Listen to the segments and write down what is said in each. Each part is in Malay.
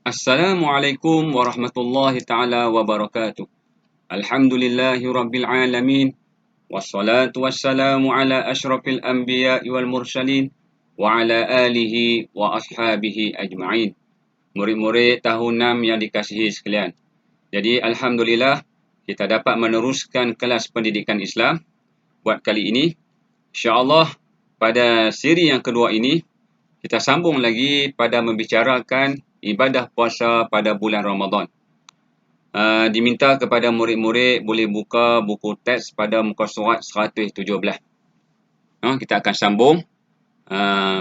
Assalamualaikum warahmatullahi taala wabarakatuh. Alhamdulillahi rabbil alamin. Wassalatu wassalamu ala asyrafil anbiya'i wal mursalin wa ala alihi wa ashabihi ajma'in. Murid-murid tahun 6 yang dikasihi sekalian. Jadi alhamdulillah kita dapat meneruskan kelas pendidikan Islam buat kali ini. Insya-Allah pada siri yang kedua ini kita sambung lagi pada membicarakan ibadah puasa pada bulan Ramadan. Diminta kepada murid-murid boleh buka buku teks pada muka surat 117. Kita akan sambung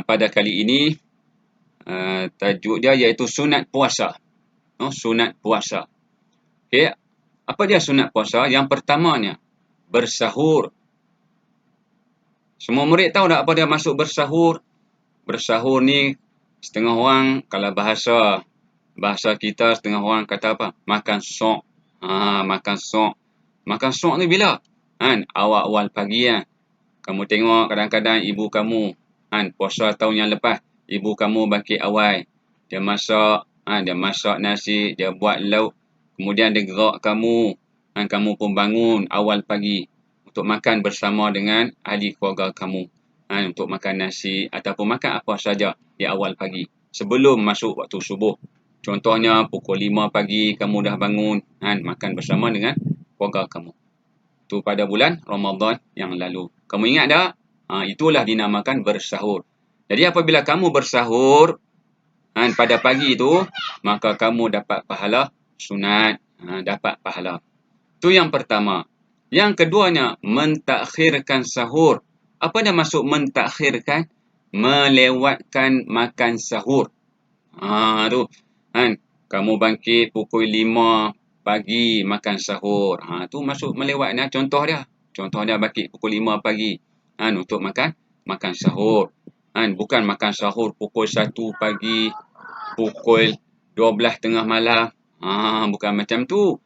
pada kali ini. Tajuk dia iaitu sunat puasa. Sunat puasa. Okay. Apa dia sunat puasa? Yang pertamanya, bersahur. Semua murid tahu tak apa dia maksud bersahur? Bersahur ni setengah orang kalau bahasa kita setengah orang kata apa? Makan sok. Makan sok. Makan sok ni bila? Awal-awal pagi kan. Kamu tengok kadang-kadang ibu kamu puasa tahun yang lepas, ibu kamu bangkit awal. Dia masak nasi, dia buat lauk. Kemudian dia gerak kamu. Kamu pun bangun awal pagi untuk makan bersama dengan ahli keluarga kamu. Untuk makan nasi ataupun makan apa saja di awal pagi sebelum masuk waktu subuh. Contohnya pukul 5 pagi kamu dah bangun makan bersama dengan keluarga kamu. Itu pada bulan Ramadan yang lalu. Kamu ingat tak? Itulah dinamakan bersahur. Jadi apabila kamu bersahur pada pagi itu, maka kamu dapat pahala sunat. Dapat pahala. Itu yang pertama. Yang keduanya, mentakhirkan sahur. Apa dia maksud mentakhirkan? Melewatkan makan sahur. Tu. Kamu bangkit pukul 5 pagi makan sahur. Tu maksud melewatnya. Contoh dia bangkit pukul 5 pagi untuk makan sahur. Bukan makan sahur pukul 1 pagi, pukul 12 tengah malam. Bukan macam tu.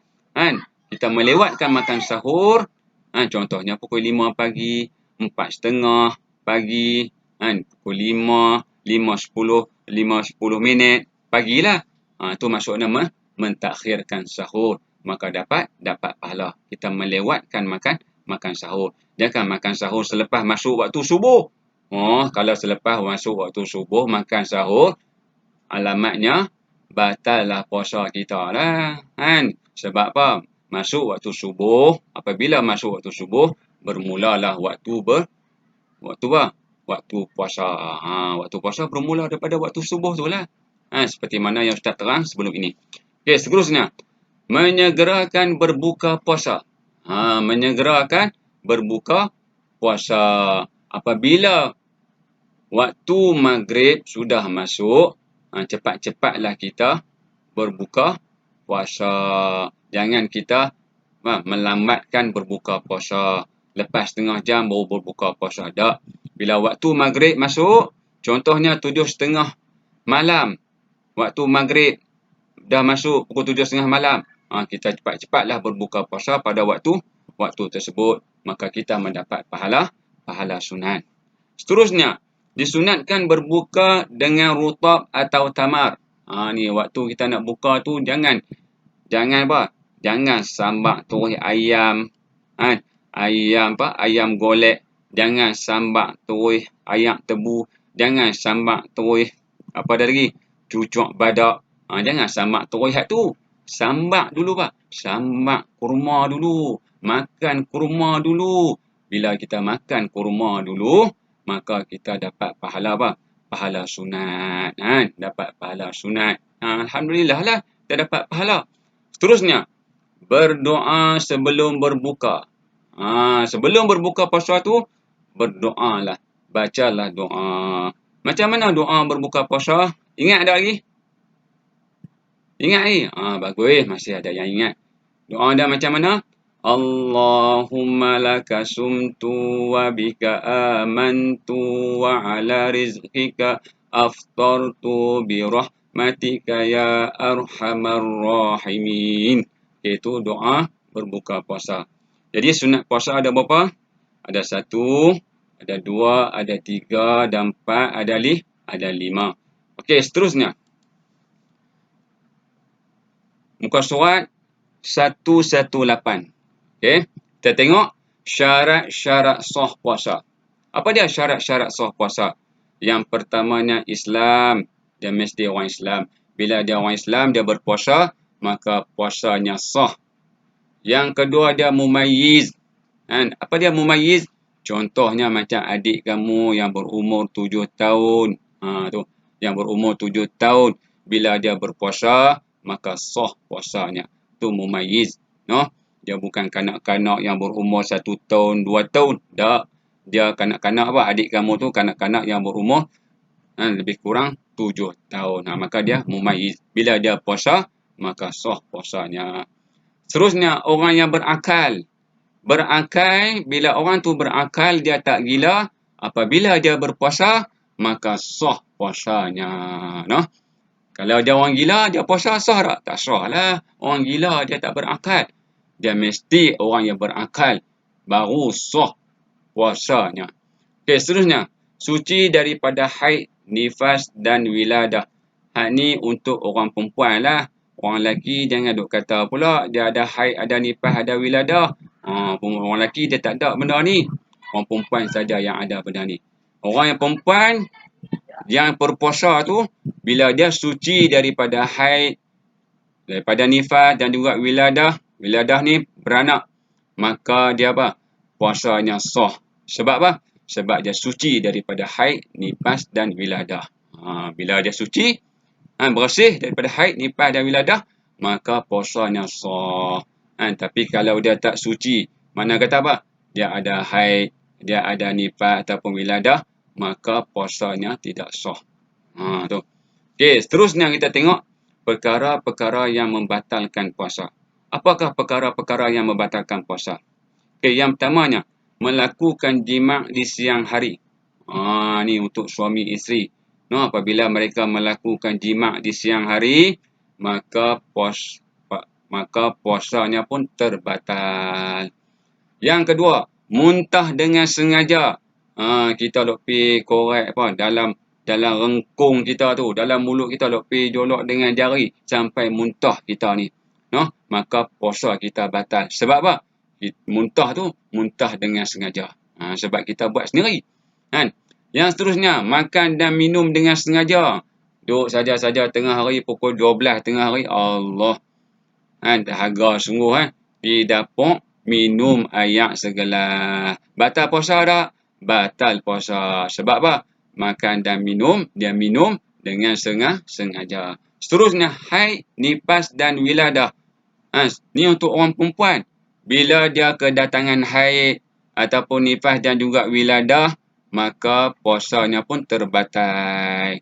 Kita melewatkan makan sahur. Contohnya pukul 5 pagi, 4:30 pagi, pukul 5, 5:10 minit pagilah. Itu maksudnya mentakhirkan sahur. Maka dapat pahala. Kita melewatkan makan sahur. Jangan makan sahur selepas masuk waktu subuh. Kalau selepas masuk waktu subuh makan sahur, alamatnya batal lah puasa kita lah. Sebab apa? Masuk waktu subuh, apabila masuk waktu subuh, bermulalah waktu puasa. Waktu puasa bermula daripada waktu subuh tu lah. Seperti mana yang Ustaz terang sebelum ini. Okey, seterusnya. Menyegerakan berbuka puasa. Menyegerakan berbuka puasa. Apabila waktu maghrib sudah masuk, cepat-cepatlah kita berbuka puasa. Jangan kita melambatkan berbuka puasa. Lepas setengah jam baru berbuka puasa. Tak. Bila waktu maghrib masuk, contohnya 7:30 malam. Waktu maghrib dah masuk pukul 7:30 malam. Kita cepat-cepatlah berbuka puasa pada waktu tersebut. Maka kita mendapat pahala sunat. Seterusnya, disunatkan berbuka dengan rutab atau tamar. Ni waktu kita nak buka tu jangan apa? Jangan sambak tuih ayam. Ayam golek. Jangan sambak tuih ayam tebu. Jangan sambak tuih apa dah lagi? Cucuk badak. Jangan sambak tuih hak tu. Sambak dulu Sambak kurma dulu. Makan kurma dulu. Bila kita makan kurma dulu, maka kita dapat pahala pahala sunat. Dapat pahala sunat. Alhamdulillah lah kita dapat pahala. Seterusnya, berdoa sebelum berbuka. Sebelum berbuka puasa tu, berdoalah. Bacalah doa. Macam mana doa berbuka puasa? Ingat tak lagi? Ingat lagi? Bagus. Masih ada yang ingat. Doa dia macam mana? Allahumma laka sumtu wa bika amantu wa ala rizqika aftartu bi rahmatika ya arhamar rahimin. Itu doa berbuka puasa. Jadi sunat puasa ada berapa? Ada 1, ada 2, ada 3, ada 4, ada 5. Okey, seterusnya. Muka surat 118. Okey, kita tengok syarat-syarat sah puasa. Apa dia syarat-syarat sah puasa? Yang pertamanya Islam. Dia mesti orang Islam. Bila dia orang Islam, dia berpuasa, maka puasanya sah. Yang kedua, dia mumayyiz. Apa dia mumayyiz? Contohnya macam adik kamu yang berumur 7 tahun. Yang berumur 7 tahun. Bila dia berpuasa, maka sah puasanya. Itu mumayyiz. No? Dia bukan kanak-kanak yang berumur 1 tahun, 2 tahun. Tak. Dia kanak-kanak apa? Adik kamu tu kanak-kanak yang berumur lebih kurang 7 tahun. Maka dia mumayyiz. Bila dia puasa, maka sah puasanya. Seterusnya, orang yang berakal. Berakal, bila orang tu berakal, dia tak gila. Apabila dia berpuasa, maka sah puasanya. No? Kalau dia orang gila, dia puasa sah tak? Tak sah lah. Orang gila, dia tak berakal. Dia mesti orang yang berakal. Baru sah puasanya. Okey, seterusnya. Suci daripada haid, nifas dan wiladah. Hak ni untuk orang perempuan lah. Orang lelaki jangan duk kata pula dia ada haid, ada nifas, ada wiladah. Orang lelaki dia tak ada benda ni. Orang perempuan saja yang ada benda ni. Orang yang perempuan yang berpuasa tu, bila dia suci daripada haid, daripada nifas dan juga wiladah. Wiladah ni beranak. Maka dia apa? Puasanya sah. Sebab apa? Sebab dia suci daripada haid, nifas dan wiladah. Bila dia suci, bersih daripada haid, nifas dan wiladah, maka puasanya sah. Tapi kalau dia tak suci, mana kata apa? Dia ada haid, dia ada nifas ataupun wiladah, maka puasanya tidak sah. Tu. Okey, seterusnya kita tengok perkara-perkara yang membatalkan puasa. Apakah perkara-perkara yang membatalkan puasa? Okey, yang pertamanya, melakukan jima' di siang hari. Ni untuk suami isteri. No, apabila mereka melakukan jima' di siang hari, maka puasanya pun terbatal. Yang kedua, muntah dengan sengaja. Kita dok pi korek apa dalam rengkung kita tu, dalam mulut kita dok pi jolok dengan jari sampai muntah kita ni. No, maka puasa kita batal. Sebab apa? Muntah tu muntah dengan sengaja. Sebab kita buat sendiri. Kan? Yang seterusnya, makan dan minum dengan sengaja. Duk saja-saja tengah hari pukul 12 tengah hari, Allah. Dahaga sungguh. Di dapur minum air segelas. Batal puasa tak? Batal puasa. Sebab apa? Makan dan minum, dia minum dengan sengaja. Seterusnya, haid, nifas dan wiladah. Ni untuk orang perempuan. Bila dia kedatangan haid ataupun nifas dan juga wiladah, maka puasanya pun terbatal.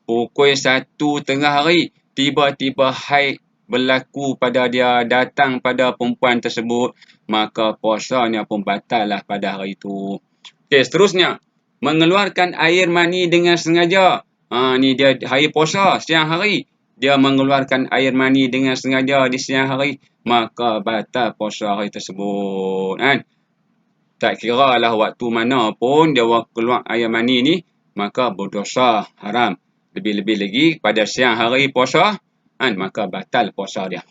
Pukul 1 tengah hari, tiba-tiba haid berlaku pada dia, datang pada perempuan tersebut, maka puasanya pun batal lah pada hari itu. Okey, seterusnya, mengeluarkan air mani dengan sengaja. Ni dia hari puasa, siang hari. Dia mengeluarkan air mani dengan sengaja di siang hari, maka batal puasa hari tersebut. Tak kira lah waktu mana pun dia keluar air mani ni, maka berdosa, haram. Lebih-lebih lagi pada siang hari puasa, maka batal puasa dia.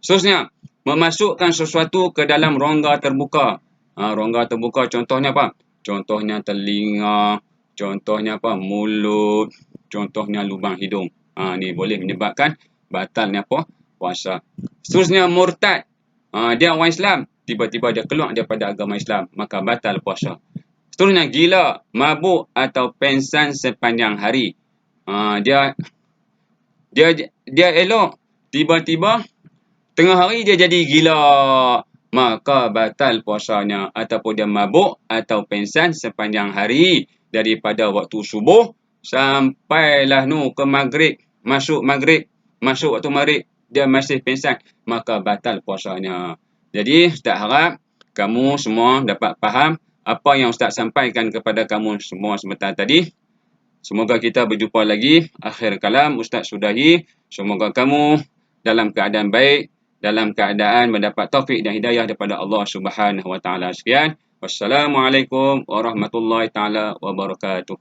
Seterusnya, memasukkan sesuatu ke dalam rongga terbuka. Rongga terbuka contohnya apa? Contohnya telinga, contohnya apa? Mulut, contohnya lubang hidung. Ni boleh menyebabkan batalnya apa? Puasa. Seterusnya, murtad. Dia orang Islam, tiba-tiba dia keluar daripada agama Islam, maka batal puasa. Seterusnya, gila, mabuk atau pengsan sepanjang hari. Dia elok, tiba-tiba tengah hari dia jadi gila, maka batal puasanya. Ataupun dia mabuk atau pengsan sepanjang hari, daripada waktu subuh sampailah ke maghrib, masuk waktu maghrib, dia masih pengsan, maka batal puasanya. Jadi Ustaz harap kamu semua dapat faham apa yang Ustaz sampaikan kepada kamu semua sebentar tadi. Semoga kita berjumpa lagi. Akhir kalam Ustaz sudahi. Semoga kamu dalam keadaan baik, dalam keadaan mendapat taufik dan hidayah daripada Allah Subhanahu Wa Taala. Sekian. Wassalamualaikum warahmatullahi taala wabarakatuh.